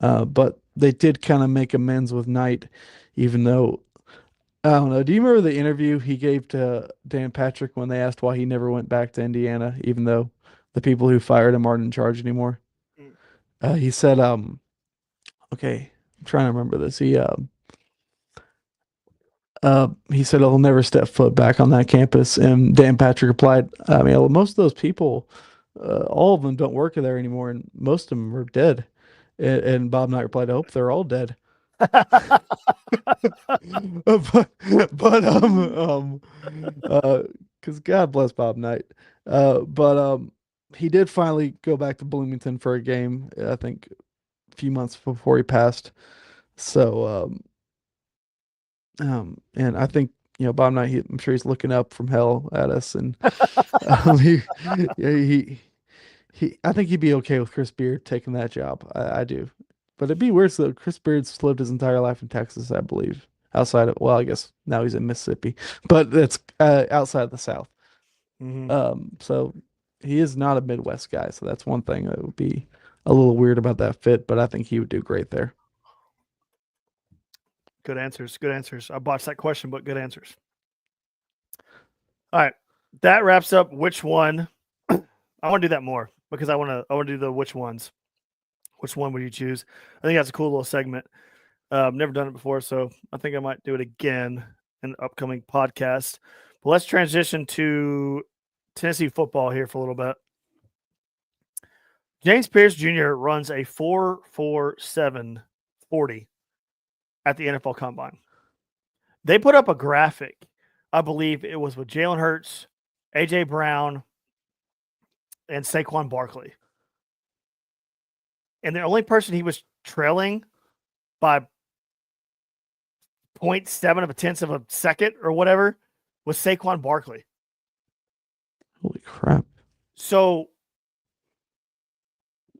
But they did kind of make amends with Knight, even though I don't know. Do you remember the interview he gave to Dan Patrick when they asked why he never went back to Indiana, even though the people who fired him aren't in charge anymore? Mm. He said, okay, I'm trying to remember this. He said he'll never step foot back on that campus. And Dan Patrick replied, I mean, most of those people, all of them don't work there anymore, and most of them are dead. And Bob Knight replied, I hope they're all dead. but because God bless Bob Knight. But he did finally go back to Bloomington for a game, I think a few months before he passed. So and I think Bob Knight, I'm sure he's looking up from hell at us, and he, yeah, I think he'd be okay with Chris Beard taking that job. I do, but it'd be weird. So Chris Beard's lived his entire life in Texas, I believe. Outside of, well, I guess now he's in Mississippi, but that's outside of the South. So he is not a Midwest guy, so that's one thing that would be a little weird about that fit. But I think he would do great there. Good answers. Good answers. I botched that question, but good answers. All right. That wraps up which one. I want to do that more because I want to do the which ones. Which one would you choose? I think that's a cool little segment. I've never done it before, so I think I might do it again in an upcoming podcast. But let's transition to Tennessee football here for a little bit. James Pierce Jr. runs a 4.47 40 at the NFL Combine. They put up a graphic. I believe it was with Jalen Hurts, A.J. Brown, and Saquon Barkley. And the only person he was trailing by 0.7 of a tenth of a second or whatever was Saquon Barkley. Holy crap. So,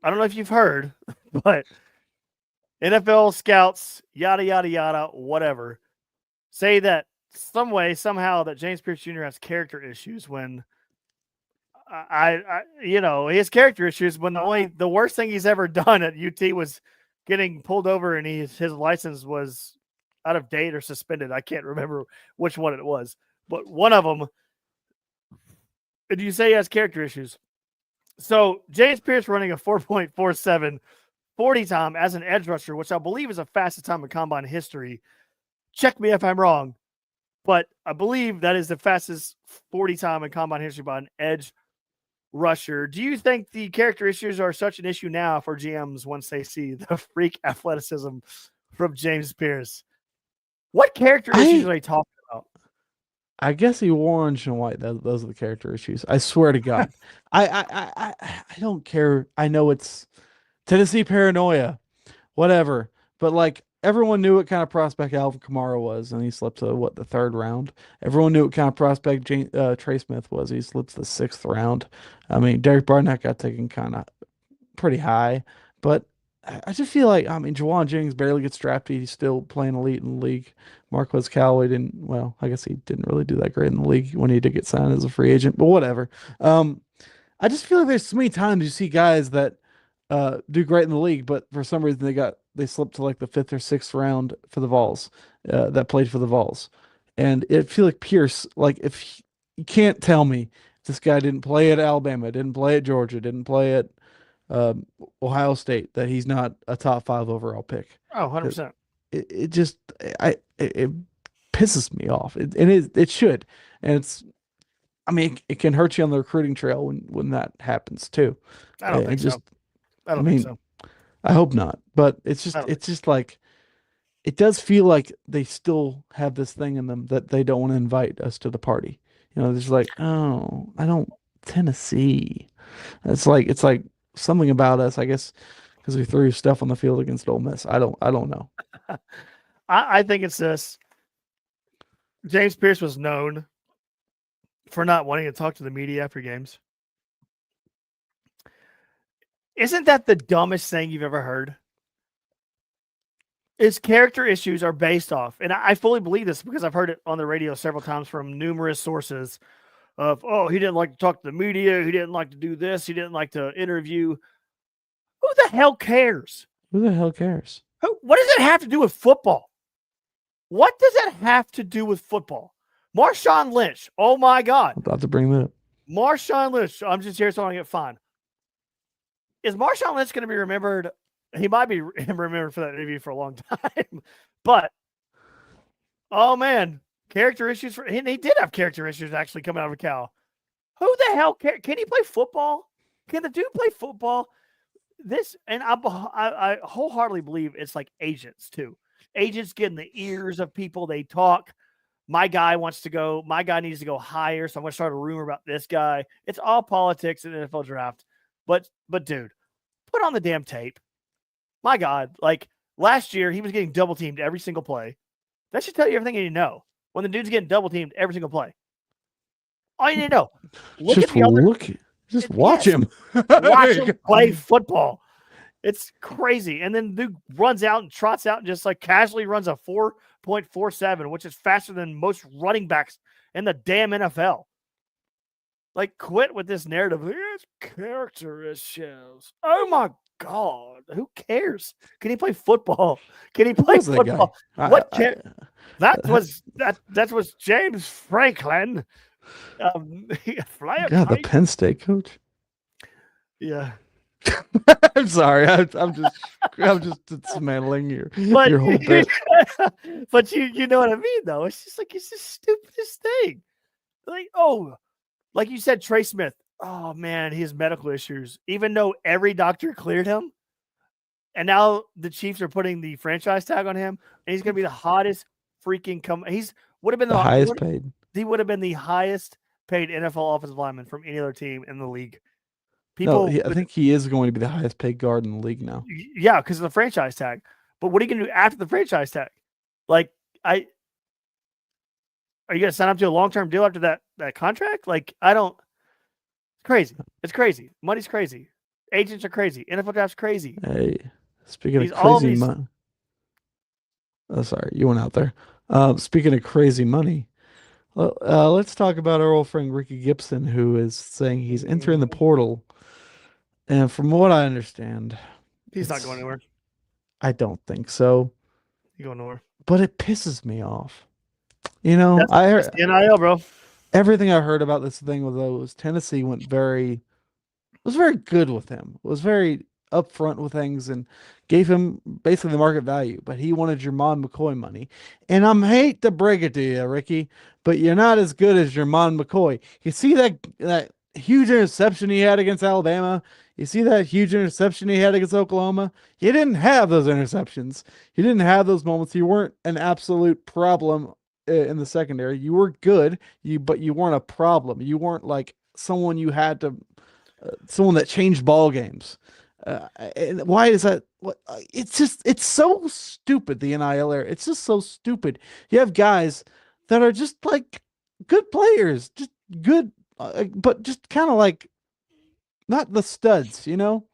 I don't know if you've heard, but NFL scouts, yada, yada, yada, whatever, say that some way, somehow, that James Pierce Jr. has character issues when he has character issues when the worst thing he's ever done at UT was getting pulled over and his license was out of date or suspended. I can't remember which one it was, but one of them. Did you say he has character issues? So James Pierce running a 4.47 40 time as an edge rusher, which I believe is the fastest time in combine history. Check me if I'm wrong, but I believe that is the fastest 40 time in combine history by an edge rusher. Do you think the character issues are such an issue now for GMs once they see the freak athleticism from James Pierce? What character issues are they talking about? I guess he wore orange and white. Those are the character issues. I swear to God. I don't care. I know it's Tennessee paranoia, whatever. But like everyone knew what kind of prospect Alvin Kamara was, and he slipped to the third round. Everyone knew what kind of prospect Trey Smith was. He slipped to the sixth round. I mean, Derek Barnett got taken kind of pretty high, but I just feel like, Jawan Jennings barely gets drafted. He's still playing elite in the league. Marquez Callaway didn't, well, I guess he didn't really do that great in the league when he did get signed as a free agent, but whatever. I just feel like there's so many times you see guys that do great in the league, but for some reason they slipped to like the fifth or sixth round for the Vols, that played for the Vols. And it feel like Pierce, like you can't tell me this guy didn't play at Alabama, didn't play at Georgia, didn't play at Ohio State, that he's not a top 5 overall pick. Oh, 100%. It just it pisses me off. It should. And it can hurt you on the recruiting trail when that happens too. I don't think so. I don't think so. I hope not. But it's just like it does feel like they still have this thing in them that they don't want to invite us to the party. There's like, oh, I don't Tennessee. It's like something about us, I guess, because we threw stuff on the field against Ole Miss. I don't know. I think it's this. James Pierce was known for not wanting to talk to the media after games. Isn't that the dumbest thing you've ever heard? His character issues are based off, and I fully believe this because I've heard it on the radio several times from numerous sources of, he didn't like to talk to the media. He didn't like to do this. He didn't like to interview. Who the hell cares? Who the hell cares? What does it have to do with football? What does that have to do with football? Marshawn Lynch. Oh my God. I'm about to bring that up. Marshawn Lynch. I'm just here so I can get fined. Is Marshawn Lynch going to be remembered? He might be remembered for that interview for a long time. But, oh man, character issues. And he did have character issues actually coming out of Cal. Who the hell can he play football? Can the dude play football? I wholeheartedly believe it's like agents too. Agents get in the ears of people. They talk. My guy needs to go higher. So I'm going to start a rumor about this guy. It's all politics in the NFL draft. But dude, put on the damn tape. My God, like last year, he was getting double teamed every single play. That should tell you everything you need to know. When the dude's getting double teamed every single play, all you need to know. Just watch him. Watch him play football. It's crazy. And then the dude runs out and trots out and just like casually runs a 4.47, which is faster than most running backs in the damn NFL. Like, quit with this narrative. Here's character issues. Oh my God. Who cares? Can he play football? Can he play football? That was James Franklin. The Penn State coach. Yeah. I'm sorry. I'm just dismantling your whole bit. But you know what I mean, though. It's just like it's the stupidest thing. Like you said, Trey Smith. Oh man, he has medical issues. Even though every doctor cleared him, and now the Chiefs are putting the franchise tag on him, and he's going to be the hottest freaking would have been the highest paid. He would have been the highest paid NFL offensive lineman from any other team in the league. I think he is going to be the highest paid guard in the league now. Yeah, because of the franchise tag. But what are you going to do after the franchise tag? Are you going to sign up to a long-term deal after that contract? It's crazy. It's crazy. Money's crazy. Agents are crazy. NFL draft's crazy. Hey, speaking of crazy money. Oh, sorry, you went out there. Speaking of crazy money, let's talk about our old friend Ricky Gibson, who is saying he's entering the portal. And from what I understand, he's not going anywhere. I don't think so. He's going nowhere. But it pisses me off. I heard the NIL, bro. Everything I heard about this thing was Tennessee was very good with him. Was very upfront with things and gave him basically the market value. But he wanted Jermon McCoy money. And I hate to break it to you, Ricky, but you're not as good as Jermon McCoy. You see that huge interception he had against Alabama? You see that huge interception he had against Oklahoma? You didn't have those interceptions. You didn't have those moments. You weren't an absolute problem in the secondary. You were good, but you weren't a problem. You weren't like someone you had to, someone that changed ball games. And why is that? It's so stupid, the NIL era. It's just so stupid. You have guys that are just like good players, just good, but just kind of like not the studs, and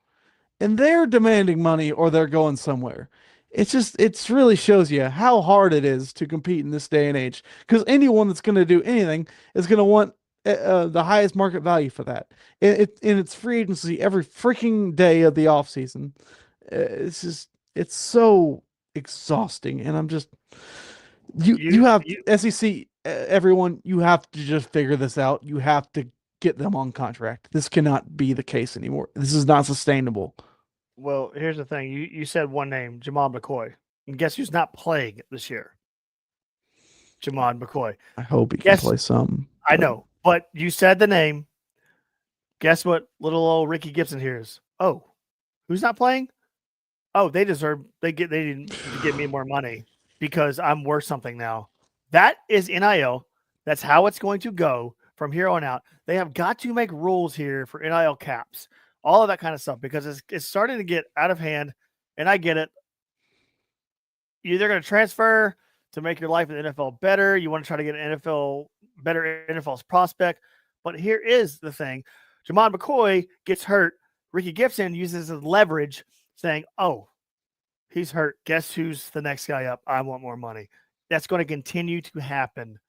they're demanding money or they're going somewhere. It really shows you how hard it is to compete in this day and age, because anyone that's going to do anything is going to want the highest market value for that. It's free agency every freaking day of the off season. It's so exhausting. And I'm just, you have SEC, everyone, you have to just figure this out. You have to get them on contract. This cannot be the case anymore. This is not sustainable. Well, here's the thing. You said one name, Jermon McCoy. And guess who's not playing this year? Jermon McCoy. I hope he can play some. I know. But you said the name. Guess what little old Ricky Gibson hears? Oh, who's not playing? Oh, they didn't get me more money because I'm worth something now. That is NIL. That's how it's going to go from here on out. They have got to make rules here for NIL caps, all of that kind of stuff, because it's starting to get out of hand. And I get it. You're either going to transfer to make your life in the NFL better. You want to try to get an better NFL's prospect. But here is the thing. Jermon McCoy gets hurt. Ricky Gibson uses his leverage saying, oh, he's hurt. Guess who's the next guy up? I want more money. That's going to continue to happen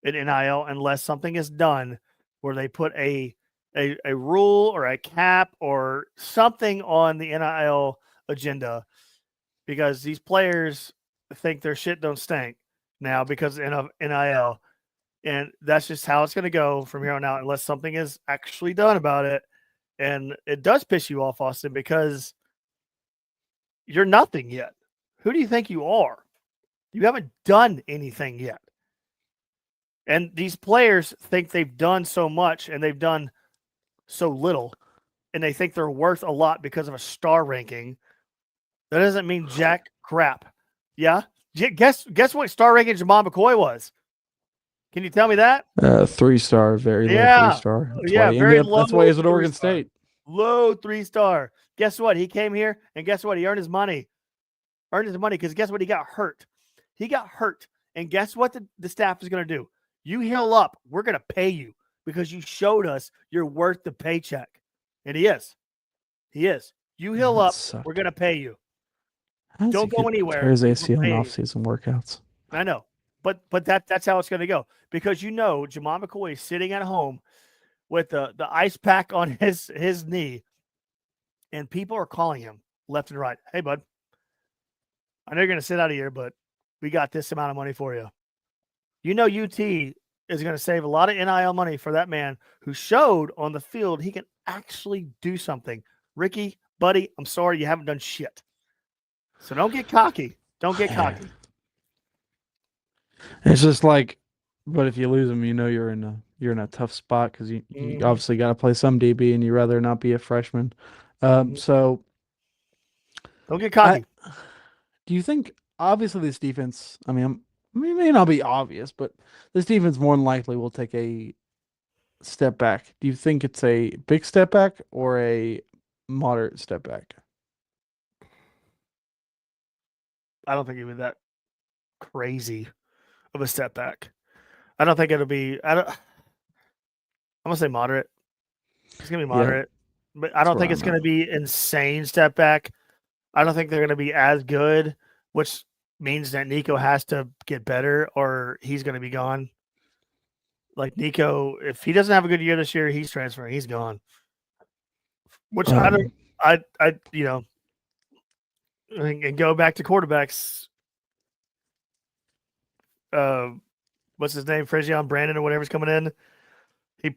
in NIL unless something is done where they put a rule or a cap or something on the NIL agenda, because these players think their shit don't stink. now because of NIL. And that's just how it's going to go from here on out unless something is actually done about it. And it does piss you off, Austin, because you're nothing yet. Who do you think you are? You haven't done anything yet. And these players think they've done so much and they've done so little, and they think they're worth a lot because of a star ranking. That doesn't mean jack crap. Yeah? Guess what star ranking Jamal McCoy was? Can you tell me that? 3-star, very low 3-star. That's why he's at Oregon State. Low 3-star. Guess what? He came here, and guess what? He earned his money. Because guess what? He got hurt. And guess what the staff is going to do? You heal up. We're going to pay you because you showed us you're worth the paycheck. And he is. You heal up. We're going to pay you. Don't go anywhere. Tears ACL in off-season workouts. I know. But that's how it's going to go. Because Jamal McCoy is sitting at home with the ice pack on his knee, and people are calling him left and right. Hey, bud, I know you're going to sit out of here, but we got this amount of money for you. UT is going to save a lot of NIL money for that man who showed on the field he can actually do something. Ricky, buddy, I'm sorry you haven't done shit. So don't get cocky. It's just like, but if you lose them, you're in a tough spot because you obviously got to play some DB, and you rather not be a freshman. So don't get cocky. Do you think? Obviously, this defense. I mean, it may not be obvious, but this defense more than likely will take a step back. Do you think it's a big step back or a moderate step back? I don't think it would be that crazy of a step back. I don't think it'll be. I'm gonna say moderate. It's gonna be moderate, but I don't think it's gonna be insane step back. I don't think they're gonna be as good, which means that Nico has to get better or he's gonna be gone. Like Nico, if he doesn't have a good year this year, he's transferring. He's gone. Which and go back to quarterbacks. What's his name? Frizion Brandon or whatever's coming in. He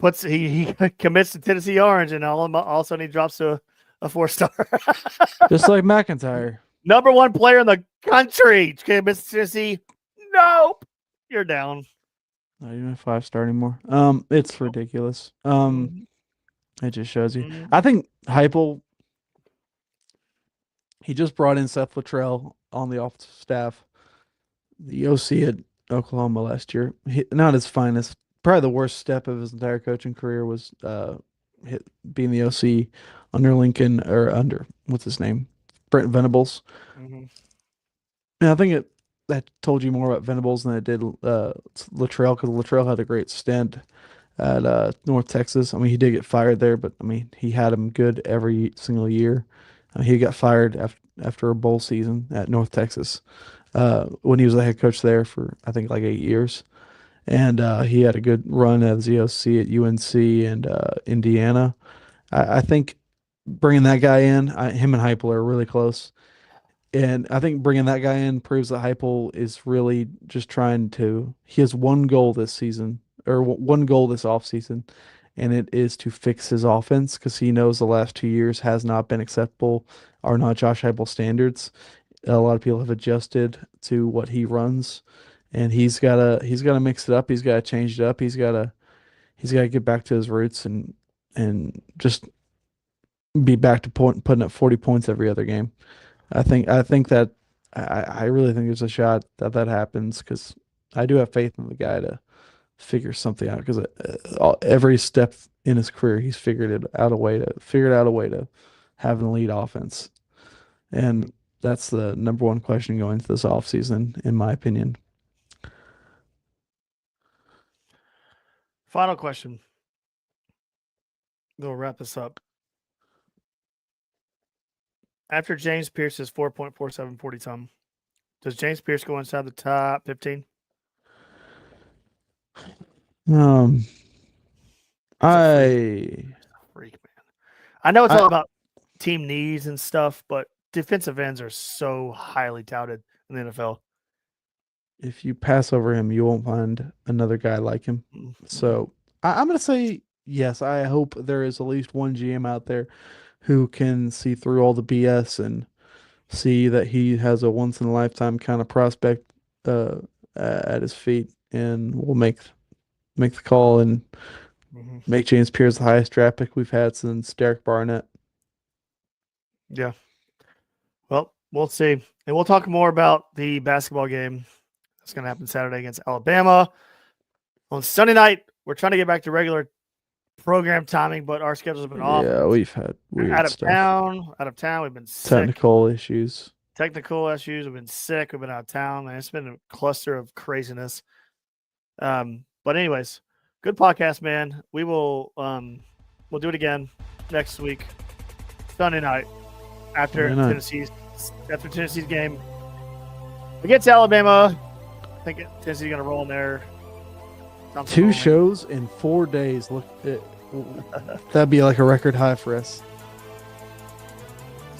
commits to Tennessee Orange, and all of a sudden he drops to a 4-star. Just like McIntyre. Number 1 player in the country. Commits to Tennessee. Nope. You're down. Not even a 5-star anymore. It's ridiculous. It just shows you. I think Heupel, he just brought in Seth Luttrell on the off staff, the OC at Oklahoma last year. Not his finest. Probably the worst step of his entire coaching career was being the OC under Lincoln or under what's his name, Brent Venables. And I think that told you more about Venables than it did Luttrell, because Luttrell had a great stint at North Texas. I mean, he did get fired there, but I mean, he had him good every single year. He got fired after a bowl season at North Texas when he was the head coach there for, I think, like 8 years. And he had a good run as the OC at UNC and Indiana. I think bringing that guy in, him and Heupel are really close. And I think bringing that guy in proves that Heupel is really just he has one goal this season, or one goal this offseason, and it is to fix his offense, because he knows the last 2 years has not been acceptable, are not Josh Heupel standards. A lot of people have adjusted to what he runs, and he's gotta mix it up. He's gotta change it up. He's gotta get back to his roots and just be back to putting up 40 points every other game. I think that I really think there's a shot that happens, because I do have faith in the guy to figure something out, because every step in his career he's figured out a way to have an elite offense, and that's the number one question going into this offseason, in my opinion. Final question. We'll wrap this up. After James Pierce's 4.47 40 time, does James Pierce go inside the top 15? Freak, man. I know it's all about team needs and stuff, but defensive ends are so highly touted in the NFL. if you pass over him, you won't find another guy like him. So I'm gonna say yes. I hope there is at least one GM out there who can see through all the BS and see that he has a once in a lifetime kind of prospect at his feet, and will make the call and Mhm. make James Pierce the highest draft pick we've had since Derek Barnett. Yeah. Well, we'll see. And we'll talk more about the basketball game that's going to happen Saturday against Alabama. On Sunday night, we're trying to get back to regular program timing, but our schedules have been off. Yeah, we've had weird Out of stuff. town. We've been sick. Technical issues. Technical issues. We've been sick. We've been out of town. Man, it's been a cluster of craziness. But anyways, good podcast, man. We will we'll do it again next week, Sunday night after Sunday night. Tennessee's game against Alabama. I think Tennessee's gonna roll in there. Something 2 rolling. shows in 4 days. Look, that'd be like a record high for us.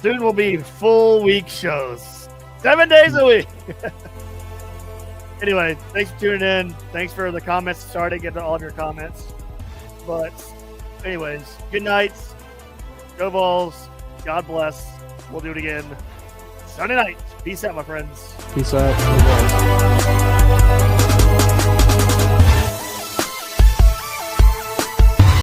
Soon will be full week shows, 7 days a week. Anyway, thanks for tuning in. Thanks for the comments. Sorry to get to all of your comments. But anyways, good night. Go Vols. God bless. We'll do it again Sunday night. Peace out, my friends. Peace out.